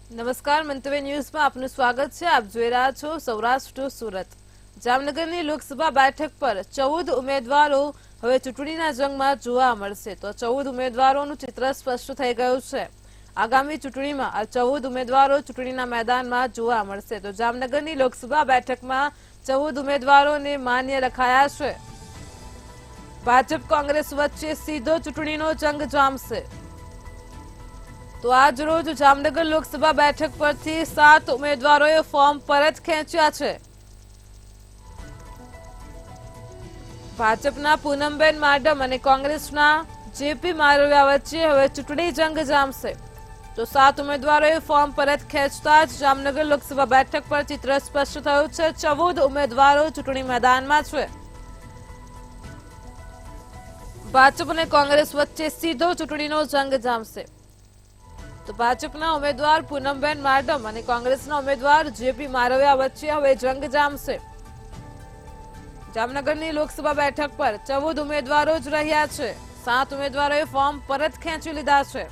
નમસ્કાર, મંતવ્ય ન્યૂઝમાં આપનું સ્વાગત છે। આપ જોઈ રહ્યા છો સૌરાષ્ટ્ર સુરત। જામનગરની લોકસભા બેઠક પર 14 ઉમેદવારો હવે ચૂંટણીના જંગમાં જોવા મળશે। તો 14 ઉમેદવારોનું ચિત્ર સ્પષ્ટ થઈ ગયું છે। આગામી ચૂંટણીમાં આ 14 ઉમેદવારો ચૂંટણીના મેદાનમાં જોવા મળશે। તો જામનગરની લોકસભા બેઠકમાં 14 ઉમેદવારોને માન્ય રખાયા છે। ભાજપ કોંગ્રેસ વચ્ચે સીધો ચૂંટણીનો જંગ જામશે। તો આજ રોજ જામનગર લોકસભા બેઠક પરથી 7 ઉમેદવારોએ ફોર્મ પરત ખેંચ્યા છે। ભાજપના પૂનમબેન માડમ અને કોંગ્રેસના જેપી મારવિયા વચ્ચે હવે ચૂંટણી જંગ જામશે। તો 7 ઉમેદવારોએ ફોર્મ પરત ખેંચતા જ જામનગર લોકસભા બેઠક પર ચિત્ર સ્પષ્ટ થયું છે। 14 ઉમેદવારો ચૂંટણી મેદાનમાં છે। ભાજપ અને કોંગ્રેસ વચ્ચે સીધો ચૂંટણીનો જંગ જામશે। તો ભાજપના ઉમેદવાર પૂનમબેન માડમ અને કોંગ્રેસના ઉમેદવાર જેપી મારવિયા વચ્ચે હવે જંગ જામશે। જામનગરની લોકસભા બેઠક પર 14 ઉમેદવારો જ રહ્યા છે। 7 ઉમેદવારોએ ફોર્મ પરત ખેંચી લીધા છે।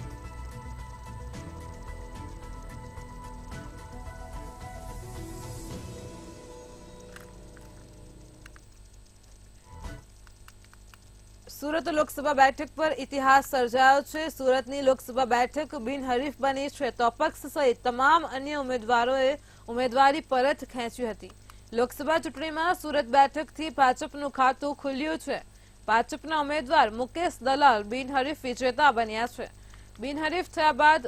સુરત લોકસભા બેઠક પર ઇતિહાસ સર્જાયો છે। સુરતની લોકસભા બેઠક બિનહરીફ બની છે। તો અપક્ષ સહિત તમામ અન્ય ઉમેદવારોએ ઉમેદવારી પરત ખેંચી હતી। લોકસભા ચૂંટણીમાં સુરત બેઠકથી ભાજપનું ખાતું ખુલ્યું છે। ભાજપના ઉમેદવાર મુકેશ દલાલ બિનહરીફ વિજેતા બન્યા છે। બિનહરીફ થયા બાદ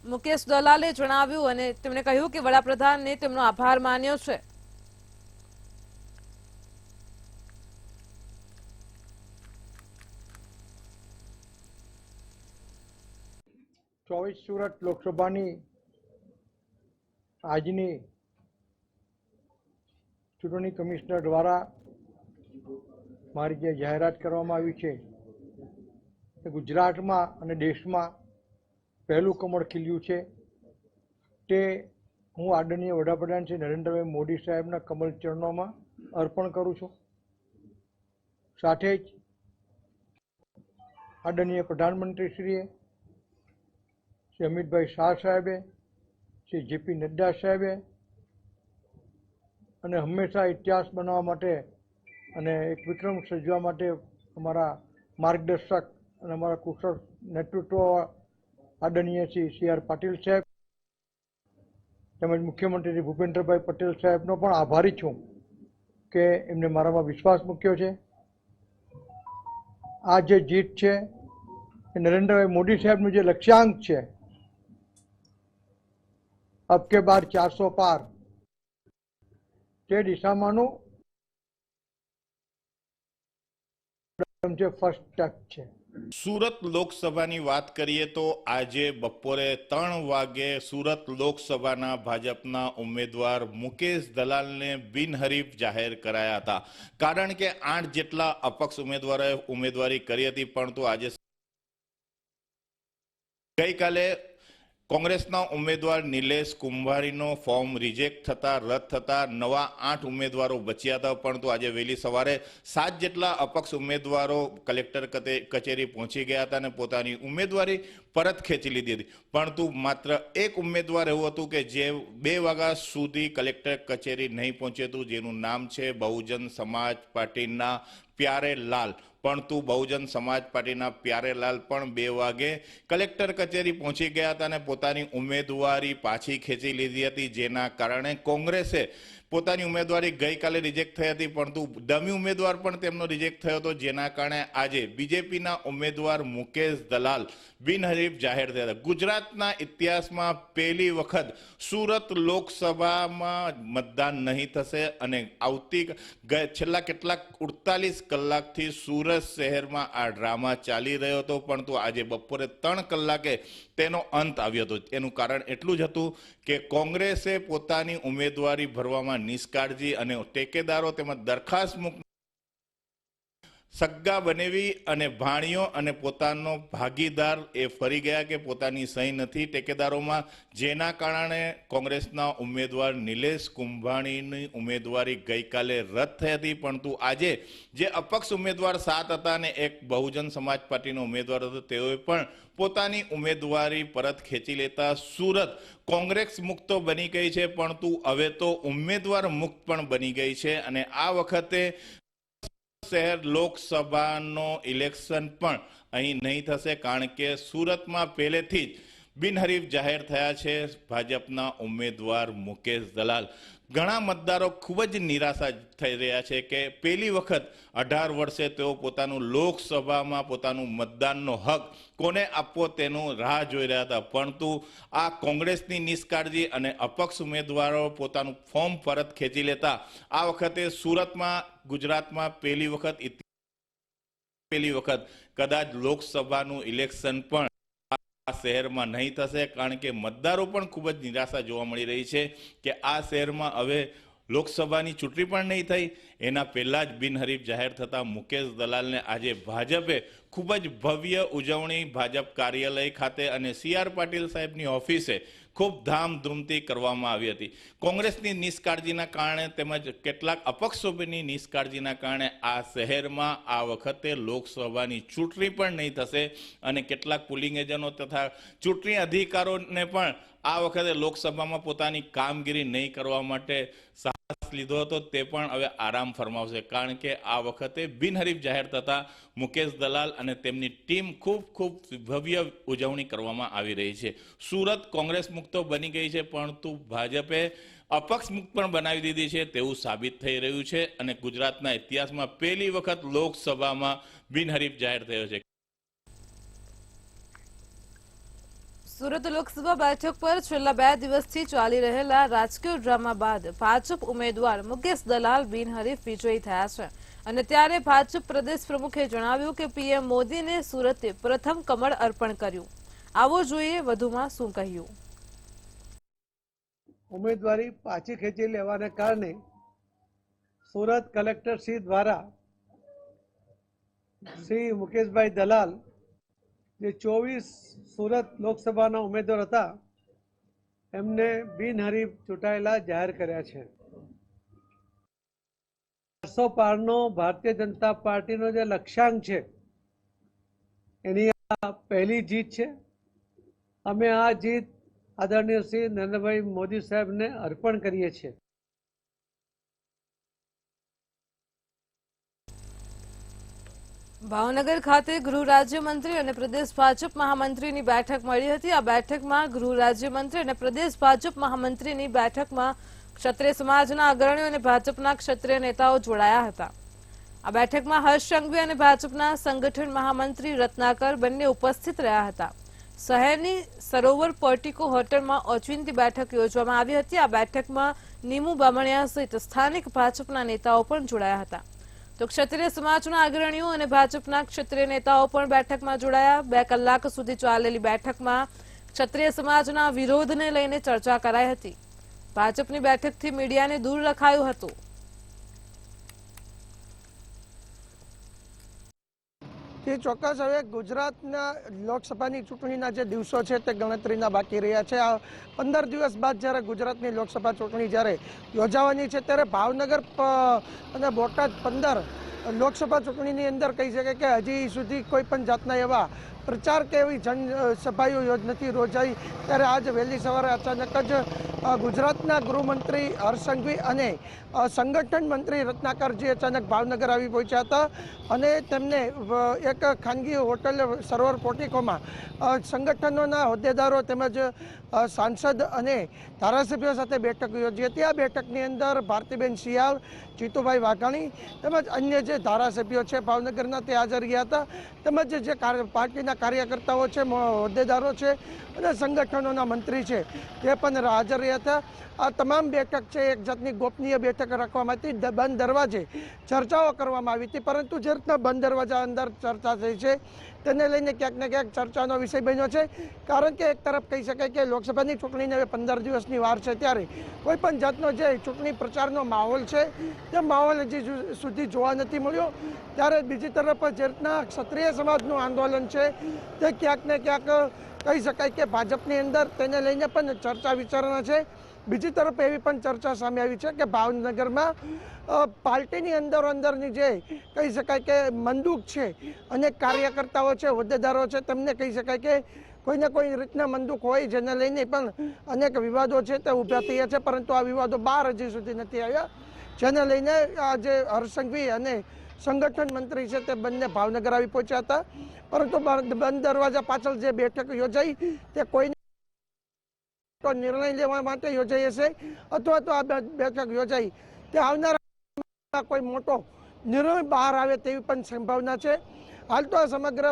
મુકેશ દલાલે જણાવ્યું અને તેમણે કહ્યું કે વડાપ્રધાનને તેમનો આભાર માન્યો છે। સુરત લોકસભાની આજની ચૂંટણી કમિશનર દ્વારા મારી જે જાહેરાત કરવામાં આવી છે એ ગુજરાતમાં અને દેશમાં પહેલું કમળ ખીલ્યું છે તે હું આદરણીય વડાપ્રધાન શ્રી નરેન્દ્રભાઈ મોદી સાહેબના કમળ ચરણોમાં અર્પણ કરું છું। સાથે જ આદરણીય પ્રધાનમંત્રીશ્રીએ શ્રી અમિતભાઈ શાહ સાહેબે, શ્રી જેપી નડ્ડા સાહેબે અને હંમેશા ઇતિહાસ બનાવવા માટે અને એક વિક્રમ સર્જવા માટે અમારા માર્ગદર્શક અને અમારા કુશળ નેતૃત્વ આદરણીય શ્રી આર પાટીલ સાહેબ તેમજ મુખ્યમંત્રી શ્રી ભૂપેન્દ્રભાઈ પટેલ સાહેબનો પણ આભારી છું કે એમને મારામાં વિશ્વાસ મૂક્યો છે। આ જે જીત છે એ નરેન્દ્રભાઈ મોદી સાહેબનું જે લક્ષ્યાંક છે અબ કે બાર 400 પાર તે દિશામાંનું ફર્સ્ટ સ્ટેપ છે। સુરત લોકસભાની વાત કરીએ તો આજે બપોરે 3 વાગે સુરત લોકસભાના ભાજપના ઉમેદવાર મુકેશ દલાલને બિનહરીફ જાહેર કરાયા હતા। કારણ કે 8 જેટલા અપક્ષ ઉમેદવારોએ ઉમેદવારી કરી હતી, પરંતુ આજે ગઈકાલે કોંગ્રેસના ઉમેદવાર નિલેશ કુંભારીનો ફોર્મ રિજેક્ટ થતા રદ થતા નવા 8 ઉમેદવારો બચ્યા હતા। પરંતુ આજે વહેલી સવારે 7 જેટલા અપક્ષ ઉમેદવારો કલેક્ટર કચેરી પહોંચી ગયા હતા અને પોતાની ઉમેદવારી પરત ખેંચી લીધી હતી। પરંતુ માત્ર એક ઉમેદવાર એવું હતું કે જે 2 વાગ્યા સુધી કલેક્ટર કચેરી નહીં પહોંચ્યું હતું, જેનું નામ છે બહુજન સમાજ પાર્ટીના પ્યારેલાલ। પરંતુ બહુજન સમાજ પાર્ટીના પ્યારેલાલ પણ 2 વાગે કલેક્ટર કચેરી પહોંચી ગયા હતા અને પોતાની ઉમેદવારી પાછી ખેંચી લીધી હતી, જેના કારણે કોંગ્રેસે પોતાની ઉમેદવારી ગઈકાલે રિજેક્ટ થઈ હતી, પરંતુ ડમી ઉમેદવાર પણ તેમનો રિજેક્ટ થયો હતો, જેના કારણે આજે બીજેપીના ઉમેદવાર મુકેશ દલાલ બિનહરીફ જાહેર થયા હતા। ગુજરાતના ઇતિહાસમાં પહેલી વખત સુરત લોકસભામાં મતદાન નહીં થશે અને છેલ્લા કેટલાક 48 કલાકથી સુરત શહેરમાં આ ડ્રામા ચાલી રહ્યો હતો, પરંતુ આજે બપોરે 3 કલાકે તેનો અંત આવ્યો હતો। એનું કારણ એટલું જ હતું કે કોંગ્રેસે પોતાની ઉમેદવારી ભરવામાં નિષ્કાળજી અને ટેકેદારો તેમજ દરખાસ્ત સગ્ગા બનેવી અને ભાણીઓ અને પોતાનો ભાગીદાર એ ફરી ગયા કે પોતાની સહી નથી ટેકેદારોમાં, જેના કારણે કોંગ્રેસના ઉમેદવાર નિલેશ કુંભાણીની ઉમેદવારી ગઈકાલે રદ થઈ હતી. પરંતુ આજે જે અપક્ષ ઉમેદવાર 7 હતા અને એક બહુજન સમાજ પાર્ટીનો ઉમેદવાર હતો, તેઓએ પણ પોતાની ઉમેદવારી પરત ખેંચી લેતા સુરત કોંગ્રેસ મુક્ત બની ગઈ છે, પરંતુ હવે તો ઉમેદવાર મુક્ત પણ બની ગઈ છે. અને આ વખતે શહેર લોકસભાનો ઇલેક્શન પણ અહીં નહીં થશે, કારણ કે સુરતમાં પહેલેથી જ બિનહરીફ જાહેર થયા છે ભાજપના ઉમેદવાર મુકેશ દલાલ. ઘણા મતદારો ખૂબ જ નિરાશા થઈ રહ્યા છે કે પહેલી વખત 18 વર્ષે તેઓ પોતાનું લોકસભામાં પોતાનું મતદાનનો હક કોને આપવો તેનું રાહ જોઈ રહ્યા હતા. પરંતુ આ કોંગ્રેસની નિષ્કાળજી અને અપક્ષ ઉમેદવારો પોતાનું ફોર્મ પરત ખેંચી લેતા આ વખતે સુરતમાં ગુજરાતમાં પહેલી વખત કદાચ લોકસભાનું ઇલેક્શન પણ આ શહેરમાં નહીં થશે, કારણ કે મતદારો પણ ખૂબ જ નિરાશા જોવા મળી રહી છે કે આ શહેરમાં હવે લોકસભાની ચૂંટણી પણ નહીં થઈ. એના પહેલા જ બિનહરીફ જાહેર થતા મુકેશ દલાલને આજે ભાજપે ખૂબ જ ભવ્ય ઉજવણી ભાજપ કાર્યાલય ખાતે અને CR પાટીલ સાહેબની ઓફિસે ખૂબ ધામધૂમથી કરવામાં આવી હતી. કોંગ્રેસની નિષ્કાળજીના કારણે તેમજ કેટલાક અપક્ષોની નિષ્કાળજીના કારણે આ શહેરમાં આ વખતે લોકસભાની ચૂંટણી પણ નહીં થશે અને કેટલાક પોલિંગ એજન્ટો તથા ચૂંટણી અધિકારીઓને પણ આ વખતે લોકસભામાં પોતાની કામગીરી નહીં કરવા માટે સાહસ લીધો હતો, તે પણ હવે આરામ ફરમાવશે, કારણ કે આ વખતે બિનહરીફ જાહેર થતા મુકેશ દલાલ અને તેમની ટીમ ખૂબ ભવ્ય ઉજવણી કરવામાં આવી રહી છે. સુરત કોંગ્રેસ મુક્ત બની ગઈ છે, પરંતુ ભાજપે અપક્ષ મુક્ત પણ બનાવી દીધી છે તેવું સાબિત થઈ રહ્યું છે અને ગુજરાતના ઇતિહાસમાં પહેલી વખત લોકસભામાં બિનહરીફ જાહેર થયો છે. સુરત લોકસભા બેઠક પર છેલ્લા 2 દિવસથી ચાલી રહેલા રાજકીય ડ્રામા બાદ ભાજપ ઉમેદવાર મુકેશ દલાલ બિનહરીફ વિજયી થયા છે. અને ત્યારે ભાજપ પ્રદેશ પ્રમુખે જણાવ્યું કે PM મોદીને સુરતે પ્રથમ કમળ અર્પણ કર્યું. આવો જોઈએ વધુમાં શું કહ્યું. ઉમેદવારી પાછી ખેંચી લેવાને કારણે સુરત કલેક્ટર શ્રી દ્વારા શ્રી મુકેશભાઈ દલાલ જે 24 સુરત લોકસભાના ઉમેદવાર હતા એમને બિનહરીફ ચૂંટાયેલા જાહેર કર્યા છે. 400 પારનો ભારતીય જનતા પાર્ટીનો જે લક્ષ્યાંક છે એની આ પહેલી જીત છે. અમે આ જીત આદરણીય શ્રી નરેન્દ્રભાઈ મોદી સાહેબને અર્પણ કરીએ છીએ. ભાવનગર ખાતે ગૃહ રાજ્યમંત્રી અને પ્રદેશ ભાજપ મહામંત્રીની બેઠક મળી હતી. આ બેઠકમાં ગૃહ રાજ્યમંત્રી અને પ્રદેશ ભાજપ મહામંત્રીની બેઠકમાં ક્ષત્રિય સમાજના અગ્રણીઓ અને ભાજપના ક્ષત્રિય નેતાઓ જોડાયા હતા. આ બેઠકમાં હર્ષ સંઘવી અને ભાજપના સંગઠન મહામંત્રી રત્નાકર બંને ઉપસ્થિત રહ્યા હતા. શહેરની સરોવર પોર્ટિકો હોટલમાં ઓચિંતી બેઠક યોજવામાં આવી હતી. આ બેઠકમાં નીમુ બામણિયા સહિત સ્થાનિક ભાજપના નેતાઓ પણ જોડાયા હતા. તો ક્ષત્રિય સમાજના અગ્રણીઓ અને ભાજપના ક્ષત્રિય નેતાઓ પણ બેઠકમાં જોડાયા. 2 કલાક સુધી ચાલેલી બેઠકમાં ક્ષત્રિય સમાજના વિરોધને લઈને ચર્ચા કરાઈ હતી. ભાજપની બેઠકથી મીડિયાને દૂર રખાયું હતું. તે ચોક્કસ હવે ગુજરાતના લોકસભાની ચૂંટણીના જે દિવસો છે તે ગણતરીના બાકી રહ્યા છે. આ 15 દિવસ બાદ જ્યારે ગુજરાતની લોકસભા ચૂંટણી જ્યારે યોજાવાની છે ત્યારે ભાવનગર અને બોટાદ 15 લોકસભા ચૂંટણીની અંદર કહી શકાય કે હજી સુધી કોઈ પણ જાતના એવા પ્રચાર કે એવી જનસભાઓ નથી યોજાઈ. ત્યારે આજ વહેલી સવારે અચાનક જ ગુજરાતના ગૃહમંત્રી હર્ષ સંઘવી અને સંગઠન મંત્રી રત્નાકરજી અચાનક ભાવનગર આવી પહોંચ્યા હતા અને તેમને એક ખાનગી હોટલ સરોવર પોર્ટિકોમાં સંગઠનોના હોદ્દેદારો તેમજ સાંસદ અને ધારાસભ્યો સાથે બેઠક યોજી હતી. આ બેઠકની અંદર ભારતીબેન શિયાળ, જીતુભાઈ વાઘાણી તેમજ અન્ય જે ધારાસભ્યો છે ભાવનગરના તે હાજર રહ્યા હતા. તેમજ જે પાર્ટીના કાર્યકર્તાઓ છે, હોદ્દેદારો છે અને સંગઠનોના મંત્રી છે તે પણ હાજર રહ્યા હતા. આ તમામ બેઠક છે એક જાતની ગોપનીય બેઠક રાખવામાં આવી હતી. બંધ દરવાજે ચર્ચાઓ કરવામાં આવી હતી, પરંતુ જે રીતના બંધ દરવાજા અંદર ચર્ચા થઈ છે તેને લઈને ક્યાંક ને ક્યાંક ચર્ચાનો વિષય બન્યો છે. કારણ કે એક તરફ કહી શકાય કે લોકસભાની ચૂંટણીને હવે 15 દિવસની વાર છે, ત્યારે કોઈ પણ જાતનો જે ચૂંટણી પ્રચારનો માહોલ છે તે માહોલ હજી સુધી જોવા નથી મળ્યો. ત્યારે બીજી તરફ જે રીતના ક્ષત્રિય સમાજનું આંદોલન છે તે ક્યાંક ને ક્યાંક કહી શકાય કે ભાજપની અંદર તેને લઈને પણ ચર્ચા વિચારણા છે. બીજી તરફ એવી પણ ચર્ચા સામે આવી છે કે ભાવનગરમાં પાર્ટીની અંદરની જે કહી શકાય કે મંદુક છે, અનેક કાર્યકર્તાઓ છે, હોદ્દેદારો છે, તેમને કહી શકાય કે કોઈને કોઈ રીતના મંદુક હોય, જેને લઈને પણ અનેક વિવાદો છે તે ઊભા થયા છે. પરંતુ આ વિવાદો બહાર હજી સુધી નથી આવ્યા, જેને લઈને આ જે હર્ષ સંઘવી અને સંગઠન મંત્રી છે તે બંને ભાવનગર આવી પહોંચ્યા હતા. પરંતુ બંધ દરવાજા પાછળ જે બેઠક યોજાઈ તે કોઈને નિર્ણય લેવા માટે યોજાઈ હશે, અથવા તો આ બેઠક યોજાઈ તે આવનારા કોઈ મોટો નિર્ણય બહાર આવે તેવી પણ સંભાવના છે. હાલ તો સમગ્ર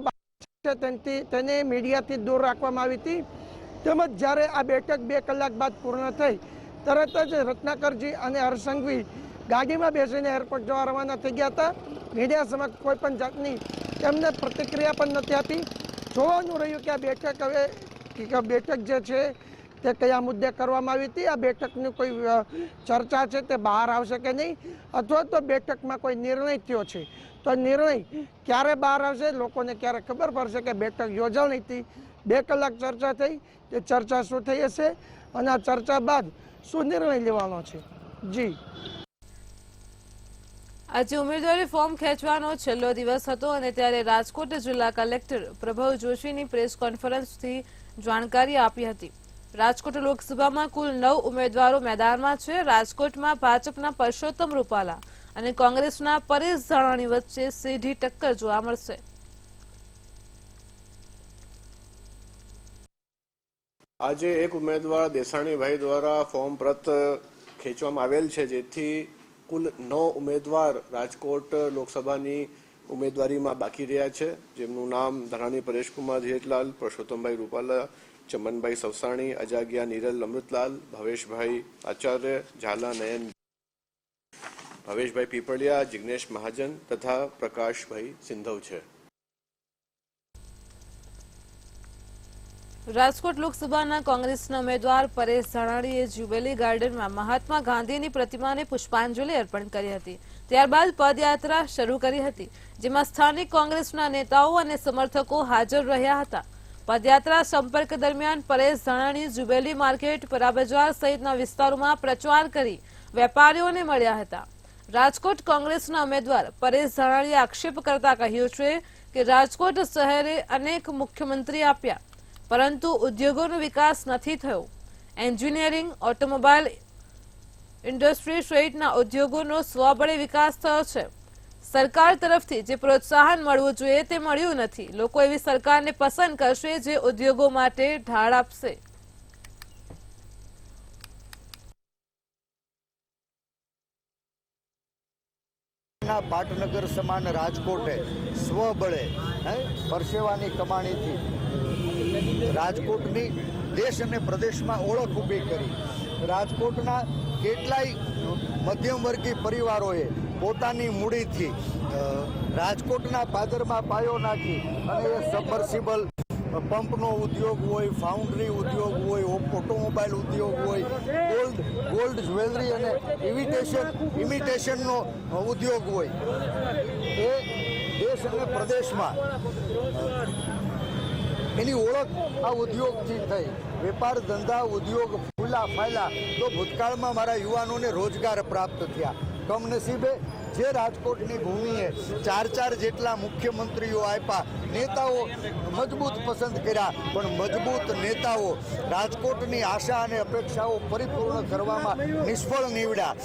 તેને મીડિયાથી દૂર રાખવામાં આવી હતી. તેમજ જ્યારે આ બેઠક 2 કલાક બાદ પૂર્ણ થઈ, તરત જ રત્નાકરજી અને હર્ષ સંઘવી ગાડીમાં બેસીને એરપોર્ટ જવા રવાના થઈ ગયા હતા. મીડિયા સમક્ષ કોઈ પણ જાતની તેમને પ્રતિક્રિયા પણ નથી આપી. જોવાનું રહ્યું કે આ બેઠક જે છે તે કયા મુદ્દે કરવામાં આવી હતી, આ બેઠકની કોઈ ચર્ચા છે તે બહાર આવશે કે નહીં, અથવા તો બેઠકમાં કોઈ નિર્ણય થયો છે તો નિર્ણય ક્યારે બહાર આવશે, લોકોને ક્યારે ખબર પડશે કે બેઠક યોજાણી હતી, 2 કલાક ચર્ચા થઈ, તે ચર્ચા શું થઈ હશે અને આ ચર્ચા બાદ શું નિર્ણય લેવાનો છે. જી, આજે ઉમેદવારી ફોર્મ ખેંચવાનો છેલ્લો દિવસ હતો અને ત્યારે રાજકોટ જિલ્લા કલેક્ટર પ્રભવ જોશીની પ્રેસ કોન્ફરન્સથી જાણકારી આપી હતી. રાજકોટ લોકસભામાં કુલ 9 ઉમેદવારો મેદાનમાં છે. રાજકોટમાં ભાજપના પરસોત્તમ રૂપાલા અને કોંગ્રેસના પરેશ ધાનાણી વચ્ચે સીધી ટક્કર જોવા મળશે. આજે એક ઉમેદવાર દેસાણીભાઈ દ્વારા ફોર્મ પરત ખેંચવામાં આવેલ છે, જેથી કુલ 9 ઉમેદવાર રાજકોટ લોકસભાની ઉમેદવારીમાં બાકી રહ્યા છે, જેમનું નામ ધાનાણી પરેશકુમાર જેઠલાલ, પરસોત્તમભાઈ રૂપાલા, ચમનભાઈ સવસાણી, અજાગિયા નીરલ અમૃતલાલ, ભવેશભાઈ આચાર્ય, ઝાલા નયન, ભવેશભાઈ પીપળિયા, જિગ્નેશ મહાજન તથા પ્રકાશભાઈ સિંધવ છે. રાજકોટ લોકસભાના કોંગ્રેસના ઉમેદવાર પરેશ ધાનાણીએ જ્યુબિલી ગાર્ડનમાં મહાત્મા ગાંધીની પ્રતિમાને પુષ્પાંજલિ અર્પણ કરી હતી. ત્યારબાદ પદયાત્રા શરૂ કરી હતી, જેમાં સ્થાનિક કોંગ્રેસના નેતાઓ અને સમર્થકો હાજર રહ્યા હતા. પદયાત્રા સંપર્ક દરમિયાન પરેશ ધાનાણી જ્યુબિલી માર્કેટ, પરા બજાર સહિતના વિસ્તારોમાં પ્રચાર કરી વેપારીઓને મળ્યા હતા. રાજકોટ કોંગ્રેસના ઉમેદવાર પરેશ ધાનાણીએ આક્ષેપ કરતા કહ્યું છે કે રાજકોટ શહેરે અનેક મુખ્યમંત્રી આપ્યા, પરંતુ ઉદ્યોગોનો વિકાસ નથી થયો. એન્જિનિયરિંગ, ઓટોમોબાઈલ ઇન્ડસ્ટ્રી સહિતના ઉદ્યોગોનો સ્વબળે વિકાસ થયો છે. સરકાર તરફથી જે પ્રોત્સાહન મળવું જોઈએ તે મળ્યું નથી. લોકો એવી સરકારને પસંદ કરશે જે ઉદ્યોગો માટે ઢાળ આપશે. પાટનગર સમાન રાજકોટે સ્વબળે પરસેવાની કમાણીથી રાજકોટની દેશ અને પ્રદેશમાં ઓળખ ઊભી કરી. રાજકોટના કેટલાય મધ્યમવર્ગી પરિવારોએ પોતાની મૂડીથી રાજકોટના પાદરમાં પાયો નાખી અને એ સબમર્સિબલ પંપનો ઉદ્યોગ હોય, ફાઉન્ડરી ઉદ્યોગ હોય, ઓટોમોબાઈલ ઉદ્યોગ હોય, ગોલ્ડ જ્વેલરી અને ઇમિટેશનનો ઉદ્યોગ હોય, એ દેશ અને પ્રદેશમાં એની ઓળખ આ ઉદ્યોગથી થઈ. વેપાર ધંધા ઉદ્યોગ ફૂલા ફાયલા તો ભૂતકાળમાં મારા યુવાનોને રોજગાર પ્રાપ્ત થયા. કમનસીબે જે રાજકોટની ભૂમિએ 4 જેટલા મુખ્યમંત્રીઓ આપ્યા, નેતાઓ મજબૂત પસંદ કર્યા, પણ મજબૂત નેતાઓ રાજકોટની આશા અને અપેક્ષાઓ પરિપૂર્ણ કરવામાં નિષ્ફળ નીવડ્યા.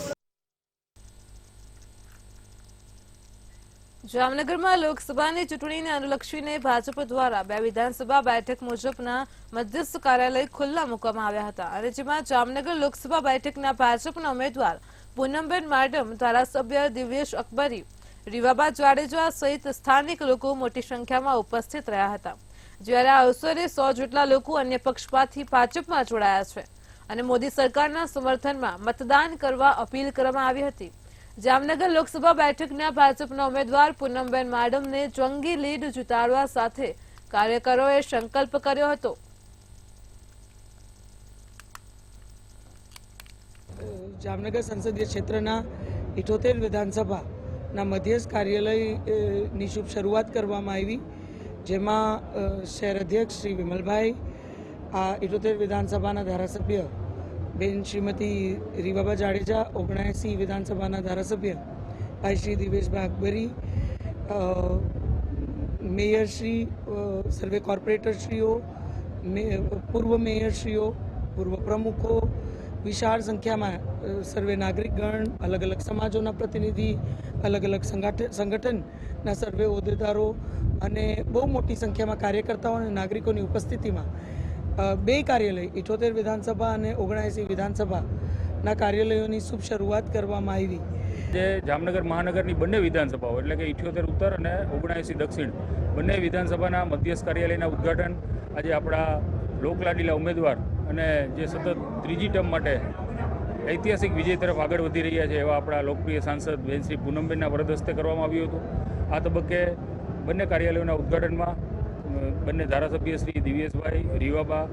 જામનગરમાં લોકસભાની ચૂંટણીને અનુલક્ષીને ભાજપ દ્વારા 2 વિધાનસભા બેઠક મુજબના મધ્યસ્થ કાર્યાલય ખુલ્લા મૂકવામાં આવ્યા હતા, અને જેમાં જામનગર લોકસભા બેઠકના ભાજપના ઉમેદવાર પૂનમબેન માડમ, ધારાસભ્ય દિવ્યેશ અકબરી, રીવાબા જાડેજા સહિત સ્થાનિક લોકો મોટી સંખ્યામાં ઉપસ્થિત રહ્યા હતા. જ્યારે આ અવસરે 100 જેટલા લોકો અન્ય પક્ષપાતથી ભાજપમાં જોડાયા છે અને મોદી સરકારના સમર્થનમાં મતદાન કરવા અપીલ કરવામાં આવી હતી. જામનગર લોકસભા બેઠકના ભાજપના ઉમેદવાર પૂનમબેન માડમને જંગી લીડ જીતાડવા સાથે કાર્યકરોએ સંકલ્પ કર્યો હતો. જામનગર સંસદીય ક્ષેત્રના 78 વિધાનસભાના મધ્યસ્થ કાર્યાલયની શુભ શરૂઆત કરવામાં આવી, જેમાં શહેર અધ્યક્ષ શ્રી વિમલભાઈ, આ 78 વિધાનસભાના ધારાસભ્ય બેન શ્રીમતી રીવાબા જાડેજા, 79 વિધાનસભાના ધારાસભ્ય ભાઈ શ્રી દિવેશભાઈ અકબરી, મેયરશ્રી, સર્વે કોર્પોરેટરશ્રીઓ, પૂર્વ મેયરશ્રીઓ, પૂર્વ પ્રમુખો, વિશાળ સંખ્યામાં સર્વે નાગરિકગણ, અલગ અલગ સમાજોના પ્રતિનિધિ, અલગ અલગ સંગઠનના સર્વે હોદ્દેદારો અને બહુ મોટી સંખ્યામાં કાર્યકર્તાઓ અને નાગરિકોની ઉપસ્થિતિમાં બે કાર્યાલય 78 વિધાનસભા અને 79 વિધાનસભાના કાર્યાલયોની શુભ શરૂઆત કરવામાં આવી. જે જામનગર મહાનગરની બંને વિધાનસભાઓ એટલે કે 78 ઉત્તર અને 79 દક્ષિણ બંને વિધાનસભાના મધ્યસ્થ કાર્યાલયના ઉદ્ઘાટન આજે આપણા લોકલાડીલા ઉમેદવાર અને જે સતત ત્રીજી ટર્મ માટે ઐતિહાસિક વિજય તરફ આગળ વધી રહ્યા છે એવા આપણા લોકપ્રિય સાંસદ બેન શ્રી પૂનમબેનના વરદ હસ્તે કરવામાં આવ્યું હતું. આ તબક્કે બંને કાર્યાલયોના ઉદ્ઘાટનમાં બંને ધારાસભ્ય શ્રી દિવ્યેશભાઈ, રીવાબા,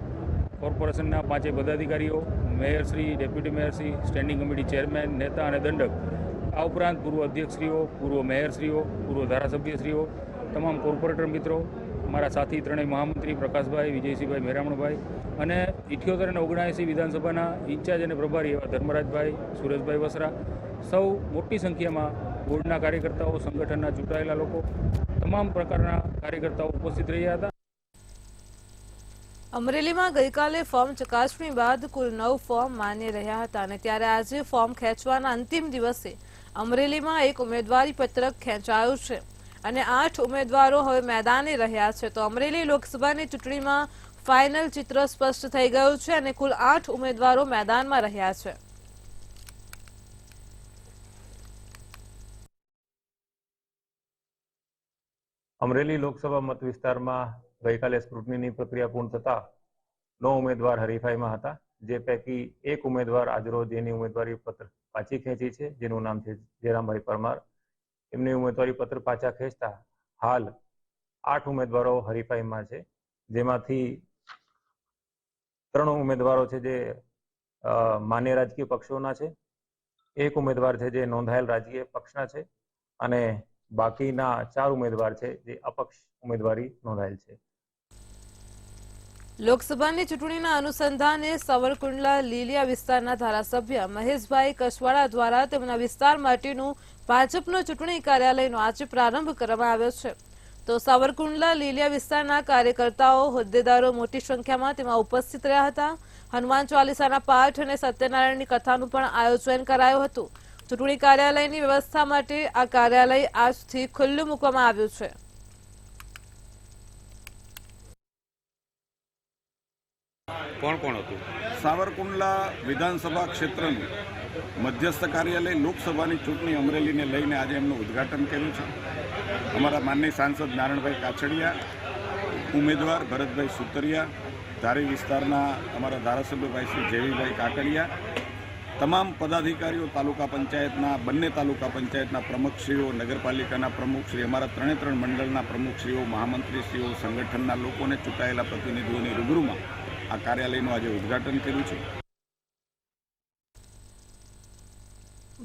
કોર્પોરેશનના 5 પદાધિકારીઓ, મેયરશ્રી, ડેપ્યુટી મેયરશ્રી, સ્ટેન્ડિંગ કમિટી ચેરમેન, નેતા અને દંડક, આ ઉપરાંત પૂર્વ અધ્યક્ષશ્રીઓ, પૂર્વ મેયરશ્રીઓ, પૂર્વ ધારાસભ્યશ્રીઓ, તમામ કોર્પોરેટર મિત્રો, અમારા સાથી ત્રણેય મહામંત્રી પ્રકાશભાઈ, વિજયસિંહભાઈ, મેરામણભાઈ અને 78 અને 79 વિધાનસભાના ઇન્ચાર્જ અને પ્રભારી એવા ધર્મરાજભાઈ, સુરેશભાઈ વસરા, સૌ મોટી સંખ્યામાં બોર્ડના કાર્યકર્તાઓ, સંગઠનના ચૂંટાયેલા લોકો, તમામ પ્રકારના કાર્યકર્તાઓ ઉપસ્થિત રહ્યા હતા. અમરેલીમાં ગઈકાલે ફોર્મ ચકાસણી બાદ કુલ 9 ફોર્મ માન્ય રહ્યા હતા અને ત્યારે આજે ફોર્મ ખેંચવાના અંતિમ દિવસે અમરેલીમાં એક ઉમેદવારી પત્રક ખેંચાયું છે અને 8 ઉમેદવારો હવે મેદાને રહ્યા છે. તો અમરેલી લોકસભાની ચૂંટણીમાં ફાઇનલ ચિત્ર સ્પષ્ટ થઈ ગયું છે અને કુલ 8 ઉમેદવારો મેદાનમાં રહ્યા છે. અમરેલી લોકસભા મત વિસ્તારમાં ગઈકાલે સ્ક્રુટનીની પ્રક્રિયા પૂર્ણ થતા 9 ઉમેદવાર હરીફાઈમાં હતા, જે પૈકી એક ઉમેદવાર આજરોજ એની ઉમેદવારી પત્ર પાછી ખેંચી છે, જેનું નામ છે જયરામભાઈ પરમાર. એમની ઉમેદવારી પત્ર પાછા ખેંચતા હાલ 8 ઉમેદવારો હરીફાઈમાં છે, જેમાંથી 3 ઉમેદવારો છે જે માન્ય રાજકીય પક્ષોના છે, એક ઉમેદવાર છે જે નોંધાયેલ રાજકીય પક્ષના છે અને બાકીના 4 ઉમેદવાર છે જે અપક્ષ ઉમેદવારી નોંધાયેલ છે. લોકસભાની ચૂંટણીના અનુસંધાને સાવરકુંડલા લીલિયા વિસ્તારના ધારાસભ્ય મહેશભાઈ કસવાડા દ્વારા તેમના વિસ્તાર માટેનું ભાજપનું ચૂંટણી કાર્યાલયનો આજે પ્રારંભ કરવામાં આવ્યો છે. તો સાવરકુંડલા લીલિયા વિસ્તારના કાર્યકર્તાઓ, હોદ્દેદારો મોટી સંખ્યામાં તેમાં ઉપસ્થિત રહ્યા હતા. હનુમાન ચાલીસાના પાઠ અને સત્યનારાયણની કથાનું પણ આયોજન કરાયું હતું. ચૂંટણી કાર્યાલયની વ્યવસ્થા માટે આ કાર્યાલય આજથી ખુલ્લું મૂકવામાં આવ્યું છે. કોણ કોણ હતું? સાવરકુંડલા વિધાનસભા ક્ષેત્રનું મધ્યસ્થ કાર્યાલય લોકસભાની ચૂંટણી અમરેલીને લઈને આજે એમનું ઉદ્ઘાટન કર્યું છે. અમારા માનનીય સાંસદ નારણભાઈ કાછડિયા, ઉમેદવાર ભરતભાઈ સુતરિયા, ધારી વિસ્તારના અમારા ધારાસભ્યભાઈ શ્રી જેવીભાઈ કાકડિયા, તમામ પદાધિકારીઓ, તાલુકા પંચાયતના બંને તાલુકા પંચાયતના પ્રમુખશ્રીઓ, નગરપાલિકાના પ્રમુખશ્રી, અમારા 3 મંડળના પ્રમુખશ્રીઓ, મહામંત્રીશ્રીઓ, સંગઠનના લોકોને ચૂંટાયેલા પ્રતિનિધિઓની રૂબરૂમાં આ કાર્યાલયનું આજે ઉદ્ઘાટન કર્યું છે.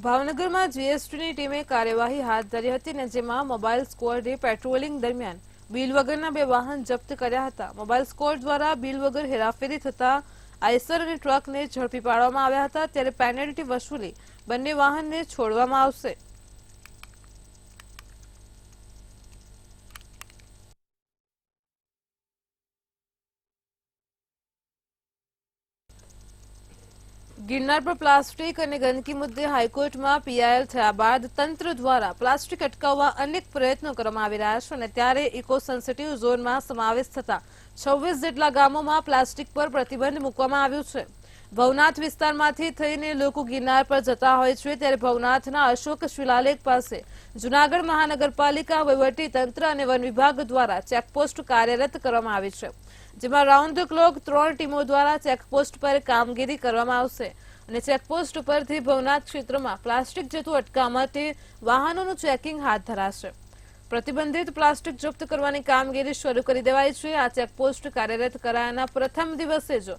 ભાવનગરમાં જીએસટીની ટીમે કાર્યવાહી હાથ ધરી હતી અને જેમાં મોબાઈલ સ્ક્વોડે પેટ્રોલિંગ દરમિયાન બિલ વગરના 2 વાહન જપ્ત કર્યા હતા. મોબાઈલ સ્ક્વોડ દ્વારા બિલ વગર હેરાફેરી થતા આઈસર અને ટ્રકને ઝડપી પાડવામાં આવ્યા હતા. ત્યારે પેનલ્ટી વસૂલી બંને વાહનને છોડવામાં આવશે. ગિરનાર પર પ્લાસ્ટિક અને ગંદકી મુદ્દે હાઈકોર્ટમાં પીઆઈએલ થયા બાદ તંત્ર દ્વારા પ્લાસ્ટિક અટકાવવા અનેક પ્રયત્નો કરવામાં આવી રહ્યા છે અને ત્યારે ઇકો સેન્સિટિવ ઝોનમાં સમાવેશ થતા 26 જેટલા ગામોમાં પ્લાસ્ટિક પર પ્રતિબંધ મૂકવામાં આવ્યું છે. ભવનાથ વિસ્તારમાંથી થઈને લોકો ગિરનાર પર જતા હોય છે, ત્યારે ભવનાથના અશોક શિલાલેખ પાસે જૂનાગઢ મહાનગરપાલિકા, વહીવટી તંત્ર અને વન વિભાગ દ્વારા ચેકપોસ્ટ કાર્યરત કરવામાં આવી છે, જેમાં રાઉન્ડ ધ ક્લોક 3 ટીમો દ્વારા ચેકપોસ્ટ પર કામગીરી કરવામાં આવશે. અને ચેકપોસ્ટ ઉપરથી ભવનાથ ક્ષેત્રમાં પ્લાસ્ટિક જતું અટકાવવા માટે વાહનોનું ચેકિંગ હાથ ધરાશે. પ્રતિબંધિત પ્લાસ્ટિક જપ્ત કરવાની કામગીરી શરૂ કરી દેવાઈ છે. આ ચેકપોસ્ટ કાર્યરત કરાયાના પ્રથમ દિવસે જ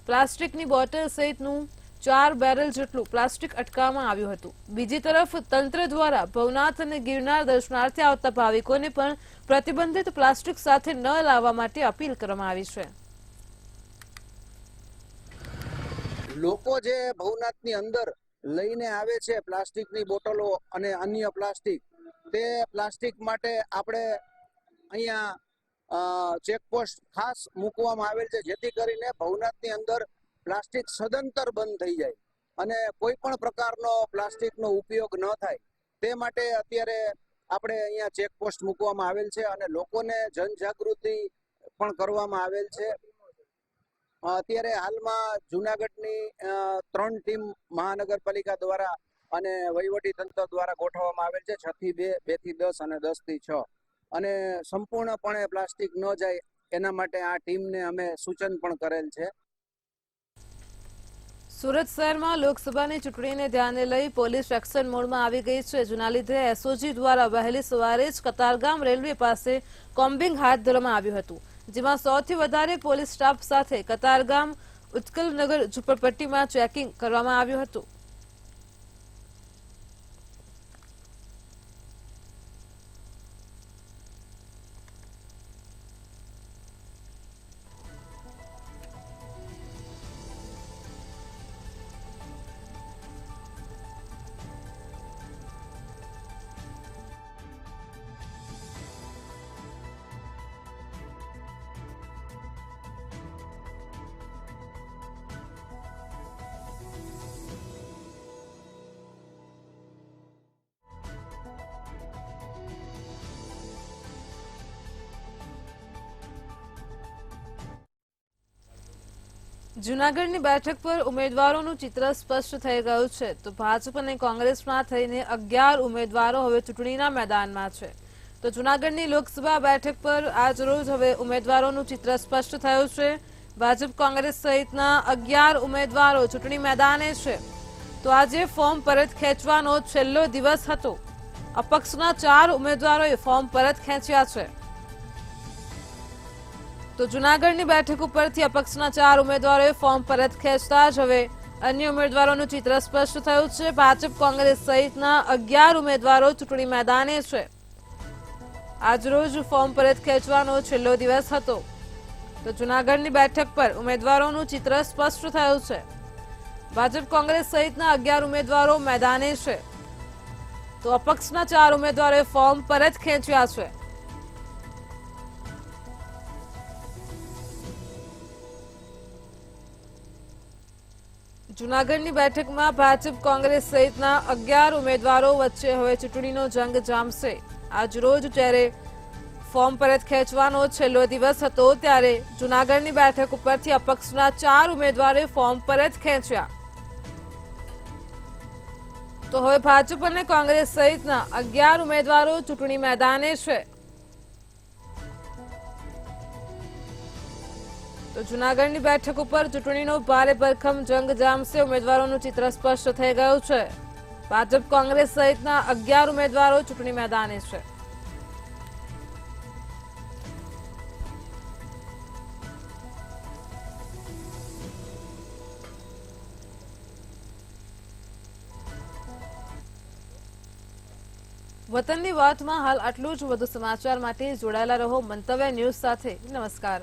પ્લાસ્ટિકની બોટલ સહિતનું 4 બેરલ જેટલું પ્લાસ્ટિક અટકાવવામાં આવ્યું હતું. બીજી તરફ તંત્ર દ્વારા ભવનાથ અને ગિરનાર દર્શનાર્થે આવતા ભાવિકોને પણ પ્રતિબંધિત પ્લાસ્ટિક સાથે ન લાવવા માટે અપીલ કરવામાં આવી છે. લોકો જે ભવનાથની અંદર લઈને આવે છે પ્લાસ્ટિકની બોટલો અને અન્ય પ્લાસ્ટિક, તે પ્લાસ્ટિક માટે આપણે અહીંયા ચેકપોસ્ટ ખાસ મૂકવામાં આવેલ છે, જેથી કરીને ભવનાથની અંદર પ્લાસ્ટિક સદંતર બંધ થઈ જાય અને કોઈ પણ પ્રકારનો પ્લાસ્ટિકનો ઉપયોગ ન થાય તે માટે અત્યારે આપણે અહીંયા ચેકપોસ્ટ મૂકવામાં આવેલ છે અને લોકોને જનજાગૃતિ પણ કરવામાં આવેલ છે. અત્યારે હાલમાં જુનાગઢની 3 ટીમ મહાનગરપાલિકા દ્વારા અને વહીવટી તંત્ર દ્વારા ગોઠવવામાં આવેલ છે, 6 થી 2, 2 થી 10 અને 10 થી 6, અને સંપૂર્ણપણે પ્લાસ્ટિક ન જાય એના માટે આ ટીમને અમે સૂચન પણ કરેલ છે. સુરત શહેરમાં લોકસભાની ચૂંટણીને ધ્યાને લઈ પોલીસ એક્શન મોડમાં આવી ગઈ છે, જેના લીધે એસઓજી દ્વારા વહેલી સવારે જ કતારગામ રેલવે પાસે કોમ્બિંગ હાથ ધરવામાં આવ્યું હતું, જેમાં 100 થી વધારે પોલીસ સ્ટાફ સાથે કતારગામ ઉત્કલનગર ઝુંપડપટ્ટીમાં ચેકિંગ કરવામાં આવ્યું હતું. જૂનાગઢની બેઠક પર ઉમેદવારોનું ચિત્ર સ્પષ્ટ થઈ ગયું છે. તો ભાજપ અને કોંગ્રેસમાં થઈને 11 ઉમેદવારો હવે ચૂંટણીના મેદાનમાં છે. તો જૂનાગઢની લોકસભા બેઠક પર આજ રોજ હવે ઉમેદવારોનું ચિત્ર સ્પષ્ટ થયું છે. ભાજપ કોંગ્રેસ સહિતના 11 ઉમેદવારો ચૂંટણી મેદાને છે. તો આજે ફોર્મ પરત ખેંચવાનો છેલ્લો દિવસ હતો. અપક્ષના 4 ઉમેદવારોએ ફોર્મ પરત ખેંચ્યા છે. તો જૂનાગઢની બેઠક ઉપરથી અપક્ષના 4 ઉમેદવારોએ ફોર્મ પરત ખેંચતા જ હવે અન્ય ઉમેદવારોનું ચિત્ર સ્પષ્ટ થયું છે. ભાજપ કોંગ્રેસ સહિતના 11 ઉમેદવારો ચૂંટણી મેદાને છે. આજરોજ ફોર્મ પરત ખેંચવાનો છેલ્લો દિવસ હતો. તો જૂનાગઢની બેઠક પર ઉમેદવારોનું ચિત્ર સ્પષ્ટ થયું છે. ભાજપ કોંગ્રેસ સહિતના 11 ઉમેદવારો મેદાને છે. તો અપક્ષના 4 ઉમેદવારોએ ફોર્મ પરત ખેંચ્યા છે. જૂનાગઢની બેઠકમાં ભાજપ કોંગ્રેસ સહિતના 11 ઉમેદવારો વચ્ચે હવે ચૂંટણીનો જંગ જામશે. આજરોજ જ્યારે ફોર્મ પરત ખેંચવાનો છેલ્લો દિવસ હતો ત્યારે જૂનાગઢની બેઠક ઉપરથી અપક્ષના 4 ઉમેદવારોએ ફોર્મ પરત ખેંચ્યા. તો હવે ભાજપ અને કોંગ્રેસ સહિતના 11 ઉમેદવારો ચૂંટણી મેદાને છે. તો જૂનાગઢની બેઠક ઉપર ચૂંટણીનો ભારે ભરખમ જંગ જામશે. ઉમેદવારોનું ચિત્ર સ્પષ્ટ થઈ ગયું છે. ભાજપ કોંગ્રેસ સહિતના 11 ઉમેદવારો ચૂંટણી મેદાને છે. વતનની વાતમાં હાલ આટલું જ. વધુ સમાચાર માટે જોડાયેલા રહો મંતવ્ય ન્યૂઝ સાથે. નમસ્કાર.